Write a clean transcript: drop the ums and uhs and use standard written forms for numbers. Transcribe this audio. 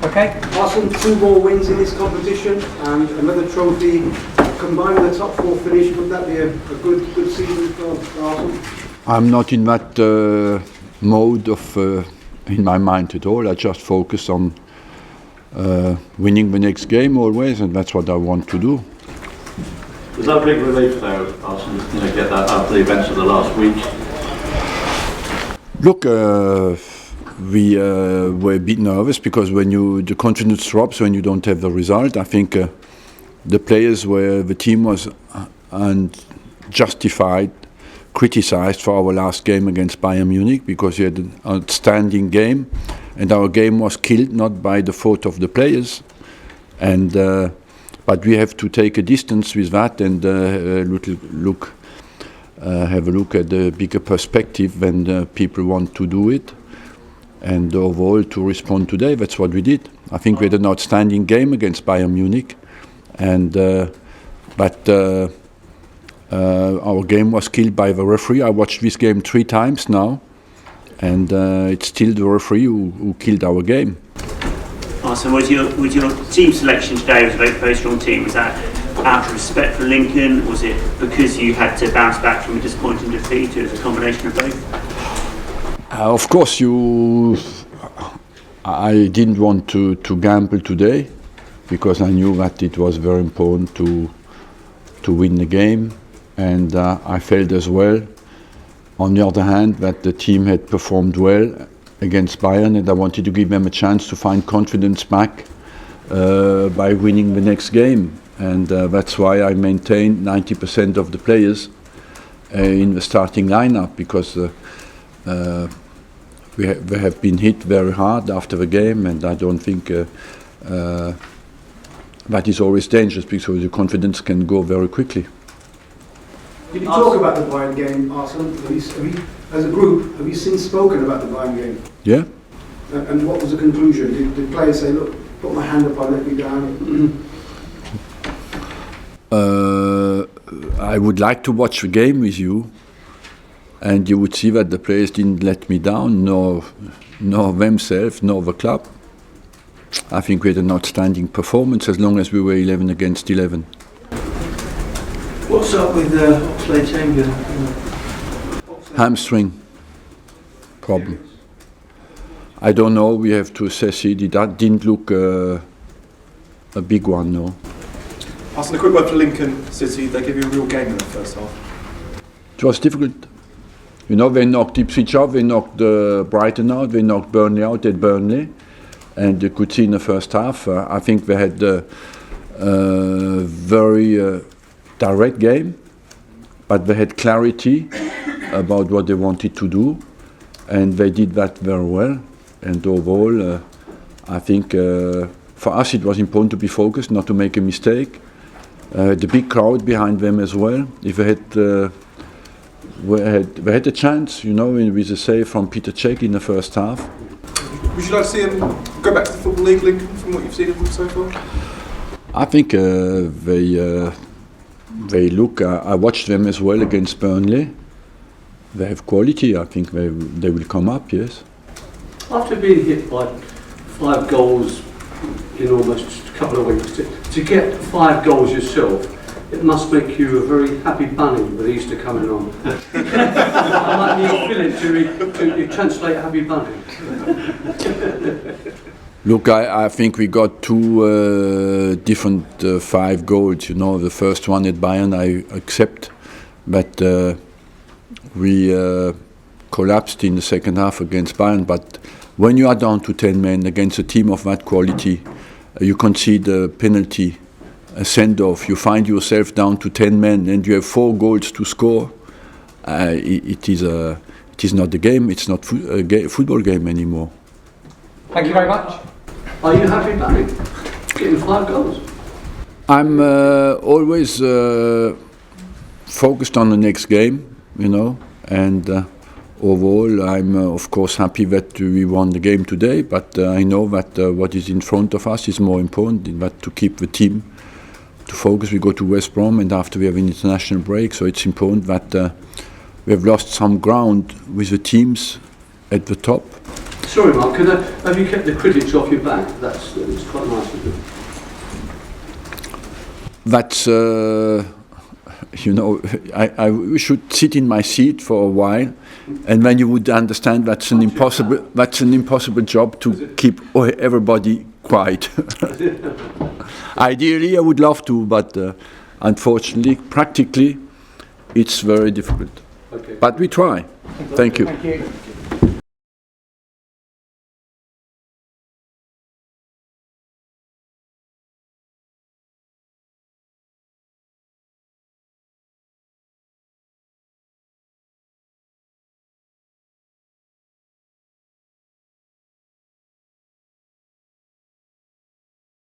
Okay. Arsene, 2 more wins in this competition and another trophy. Combined with the top 4 finish, would that be a good season for Arsene? I'm not in that mode of in my mind at all. I just focus on winning the next game always, and that's what I want to do. Was that a big relief though, Arsene, get that after the events of the last week? Look, we were a bit nervous because when the confidence drops when you don't have the result. I think the players the team was unjustified, criticized for our last game against Bayern Munich because we had an outstanding game, and our game was killed not by the fault of the players, and but we have to take a distance with that and have a look at the bigger perspective when people want to do it, and overall to respond today. That's what we did. I think we had an outstanding game against Bayern Munich, and but our game was killed by the referee. I watched this game 3 times now, and it's still the referee who killed our game. Arsene, was your team selection today was a very strong team? Was that out of respect for Lincoln? Was it because you had to bounce back from a disappointing defeat? It was a combination of both? Of course, I didn't want to gamble today because I knew that it was very important to win the game, and I felt as well, on the other hand, that the team had performed well against Bayern, and I wanted to give them a chance to find confidence back by winning the next game, and that's why I maintained 90% of the players in the starting lineup, because they have been hit very hard after the game, and I don't think that is always dangerous because your confidence can go very quickly. Did you talk about the Bayern game, Arsene? As a group, have you since spoken about the Bayern game? Yeah. And what was the conclusion? Did players say, look, put my hand up, I let me down? I would like to watch the game with you, and you would see that the players didn't let me down, nor themselves, nor the club. I think we had an outstanding performance as long as we were 11 against 11. What's up with Oxlade-Chamberlain? Hamstring problem. I don't know, we have to assess it. It didn't look a big one, no. Arsene, a quick word for Lincoln City. They gave you a real game in the first half. It was difficult. You know, they knocked Ipswich out, they knocked Brighton out, they knocked Burnley out at Burnley. And you could see in the first half, I think they had a very direct game, but they had clarity about what they wanted to do, and they did that very well. And overall, I think for us it was important to be focused, not to make a mistake. The big crowd behind them as well. If they had a chance, you know, with a save from Peter Cech in the first half. Would you like to see him go back to the Football League, Lincoln, from what you've seen of them so far? I think they look. I watched them as well against Burnley. They have quality. I think they will come up. Yes. After being hit by 5 goals in almost a couple of weeks, to get 5 goals yourself, it must make you a very happy bunny with Easter coming on. I might need Philip to translate happy bunny. Look, I think we got 2 different 5 goals. You know, the first one at Bayern I accept, but we collapsed in the second half against Bayern. But when you are down to 10 men against a team of that quality, you concede a penalty, a send-off, you find yourself down to 10 men and you have 4 goals to score. It is not the game, it's not a football game anymore. Thank you very much. Are you happy about it? Getting 5 goals? I'm always focused on the next game, you know, and overall I'm of course happy that we won the game today, but I know that what is in front of us is more important, that to keep the team to focus. We go to West Brom and after we have an international break, so it's important that we have lost some ground with the teams at the top, Sorry, Mark, have you kept the critics off your back? That's quite nice of you. That's, you know, I should sit in my seat for a while, and then you would understand that's an impossible job to keep everybody quiet. Ideally, I would love to, but unfortunately, practically, it's very difficult. Okay. But we try. Thank you. Thank you.